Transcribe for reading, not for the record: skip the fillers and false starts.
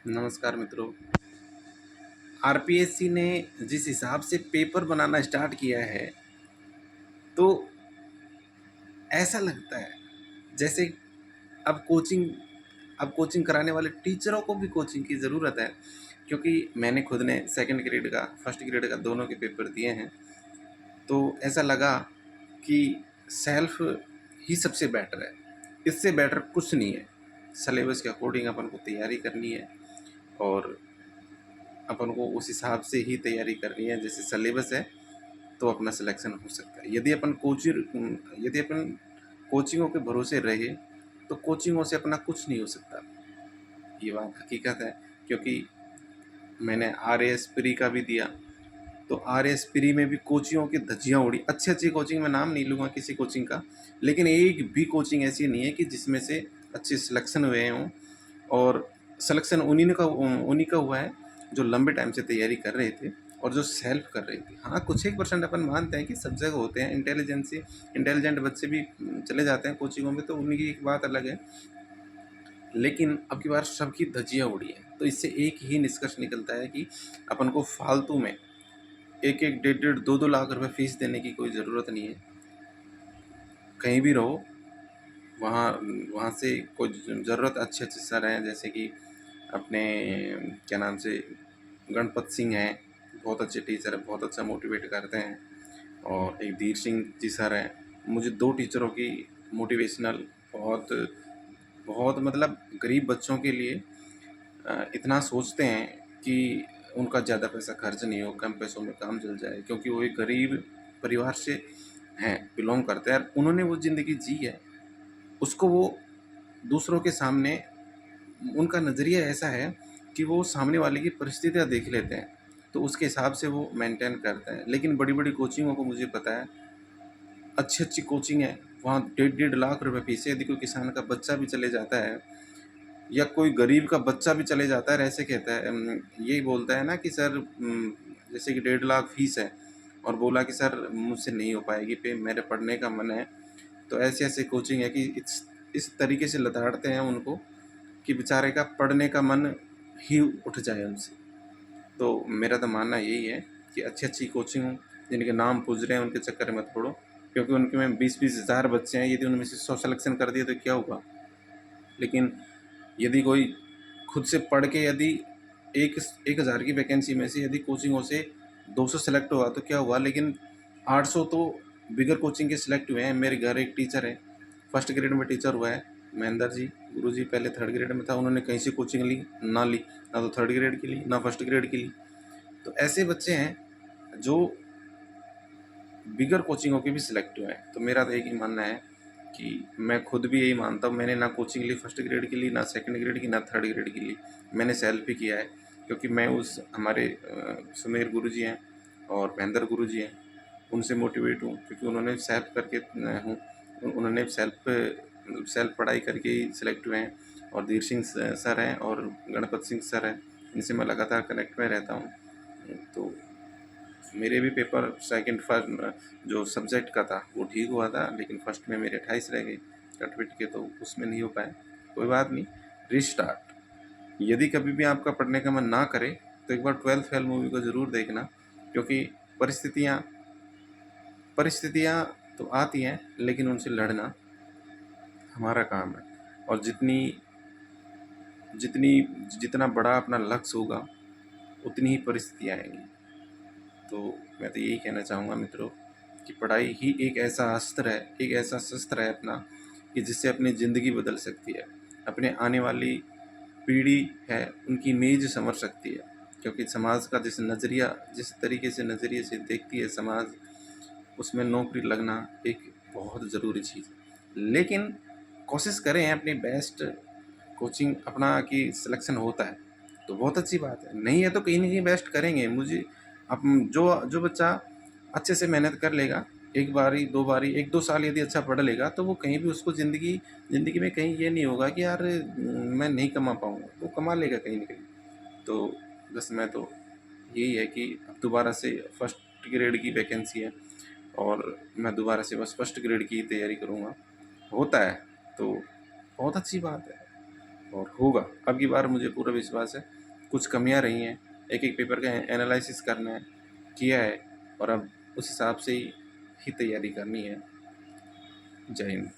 नमस्कार मित्रों। आरपीएससी ने जिस हिसाब से पेपर बनाना स्टार्ट किया है, तो ऐसा लगता है जैसे अब कोचिंग अब कोचिंग कराने वाले टीचरों को भी कोचिंग की ज़रूरत है। क्योंकि मैंने खुद ने सेकंड ग्रेड का, फर्स्ट ग्रेड का दोनों के पेपर दिए हैं, तो ऐसा लगा कि सेल्फ ही सबसे बेटर है। इससे बेटर कुछ नहीं है। सिलेबस के अकॉर्डिंग अपन को तैयारी करनी है और अपन को उस हिसाब से ही तैयारी करनी है। जैसे सिलेबस है तो अपना सिलेक्शन हो सकता है। यदि अपन कोचिंगों के भरोसे रहे तो कोचिंगों से अपना कुछ नहीं हो सकता। ये बात हकीकत है। क्योंकि मैंने आर एस प्री का भी दिया, तो आर एस प्री में भी कोचिंगों की धज्जियाँ उड़ी। अच्छी अच्छी कोचिंग में नाम नहीं लूँगा किसी कोचिंग का, लेकिन एक भी कोचिंग ऐसी नहीं है कि जिसमें से अच्छे सिलेक्शन हुए हों। और सिलेक्शन उन्हीं का हुआ है जो लंबे टाइम से तैयारी कर रहे थे और जो सेल्फ कर रहे थे। हाँ, कुछ एक परसेंट अपन मानते हैं कि सब जगह होते हैं, इंटेलिजेंट बच्चे भी चले जाते हैं कोचिंगों में, तो उनकी एक बात अलग है। लेकिन अब की बार सबकी धज्जियाँ उड़ी हैं। तो इससे एक ही निष्कर्ष निकलता है कि अपन को फालतू में एक एक डेढ़ डेढ़ दो दो लाख रुपए फीस देने की कोई ज़रूरत नहीं है। कहीं भी रहो, वहाँ वहाँ से कोई ज़रूरत अच्छे अच्छे सर हैं, जैसे कि अपने क्या नाम से गणपत सिंह हैं, बहुत अच्छे टीचर हैं, बहुत अच्छा मोटिवेट करते हैं। और एक धीर सिंह जी सर हैं। मुझे दो टीचरों की मोटिवेशनल बहुत बहुत मतलब गरीब बच्चों के लिए इतना सोचते हैं कि उनका ज़्यादा पैसा खर्च नहीं हो, कम पैसों में काम चल जाए। क्योंकि वो एक गरीब परिवार से हैं, बिलोंग करते हैं, और उन्होंने वो ज़िंदगी जी है, उसको वो दूसरों के सामने, उनका नज़रिया ऐसा है कि वो सामने वाले की परिस्थितियाँ देख लेते हैं, तो उसके हिसाब से वो मेंटेन करते हैं। लेकिन बड़ी-बड़ी कोचिंगों को मुझे पता है, अच्छी-अच्छी कोचिंग है, वहाँ डेढ़ डेढ़ लाख रुपए फीस है। यदि कोई किसान का बच्चा भी चले जाता है या कोई गरीब का बच्चा भी चले जाता है, ऐसे कहता है यही बोलता है ना कि सर जैसे कि 1.5 लाख फीस है और बोला कि सर मुझसे नहीं हो पाएगी, पे मेरे पढ़ने का मन है। तो ऐसे-ऐसे कोचिंग है कि इस तरीके से लताड़ते हैं उनको कि बेचारे का पढ़ने का मन ही उठ जाए उनसे। तो मेरा तो मानना यही है कि अच्छी-अच्छी कोचिंग हो, जिनके नाम पूछ रहे हैं उनके चक्कर में मत पड़ो। क्योंकि उनके में 20-20 हज़ार बच्चे हैं, यदि उनमें से 100 सिलेक्शन कर दिए तो क्या हुआ? लेकिन यदि कोई खुद से पढ़ के यदि एक 1000 की वैकेंसी में से यदि कोचिंगों से 200 सेलेक्ट हुआ तो क्या हुआ? लेकिन 800 तो बिगर कोचिंग के सिलेक्ट हुए हैं। मेरे घर एक टीचर है, फर्स्ट ग्रेड में टीचर हुआ है, महेंद्र जी, गुरुजी पहले थर्ड ग्रेड में था, उन्होंने कहीं से कोचिंग ली, ना ली, ना तो थर्ड ग्रेड की ली, ना फर्स्ट ग्रेड की ली। तो ऐसे बच्चे हैं जो बिगर कोचिंगों के भी सिलेक्ट हुए हैं। तो मेरा तो एक ही मानना है कि मैं खुद भी यही मानता हूँ, मैंने ना कोचिंग ली फर्स्ट ग्रेड की ली, ना सेकंड ग्रेड की, ना थर्ड ग्रेड की ली। मैंने सेल्फ ही किया है। क्योंकि मैं उस हमारे सुमेर गुरुजी हैं और महेंद्र गुरुजी हैं, उनसे मोटिवेट हूँ। क्योंकि उन्होंने सेल्फ करके उन्होंने सेल्फ पढ़ाई करके ही सिलेक्ट हुए हैं। और धीर सिंह सर हैं और गणपत सिंह सर हैं, इनसे मैं लगातार कनेक्ट में रहता हूँ। तो मेरे भी पेपर सेकंड फर्स्ट जो सब्जेक्ट का था वो ठीक हुआ था, लेकिन फर्स्ट में मेरे 28 रह गए कट-पिट के, तो उसमें नहीं हो पाए। कोई बात नहीं, रीस्टार्ट। यदि कभी भी आपका पढ़ने का मन ना करे तो एक बार 12th फेल मूवी को ज़रूर देखना। क्योंकि परिस्थितियाँ परिस्थितियाँ तो आती हैं, लेकिन उनसे लड़ना हमारा काम है। और जितनी जितना बड़ा अपना लक्ष्य होगा, उतनी ही परिस्थितियाँ आएँगी। तो मैं तो यही कहना चाहूँगा मित्रों कि पढ़ाई ही एक ऐसा अस्त्र है, एक ऐसा शस्त्र है अपना, कि जिससे अपनी ज़िंदगी बदल सकती है। अपने आने वाली पीढ़ी है, उनकी इमेज संवर सकती है। क्योंकि समाज का जिस तरीके से नज़रिए से देखती है समाज, उसमें नौकरी लगना एक बहुत ज़रूरी चीज़ है। लेकिन कोशिश करें अपनी बेस्ट, कोचिंग अपना कि सिलेक्शन होता है तो बहुत अच्छी बात है, नहीं है तो कहीं न कहीं बेस्ट करेंगे। मुझे अब जो जो बच्चा अच्छे से मेहनत कर लेगा, एक बारी, 2 बारी, 1-2 साल यदि अच्छा पढ़ लेगा, तो वो कहीं भी उसको ज़िंदगी में कहीं ये नहीं होगा कि यार मैं नहीं कमा पाऊँगा, वो कमा लेगा कहीं न कहीं। तो बस मैं तो यही है कि अब दोबारा से फर्स्ट ग्रेड की वैकेंसी है और मैं दोबारा से बस फर्स्ट ग्रेड की तैयारी करूँगा। होता है तो बहुत अच्छी बात है। और होगा। अब की बार मुझे पूरा विश्वास है। कुछ कमियां रही हैं, एक एक पेपर का एनालिसिस करना है, किया है, और अब उस हिसाब से ही तैयारी करनी है। जय हिंद।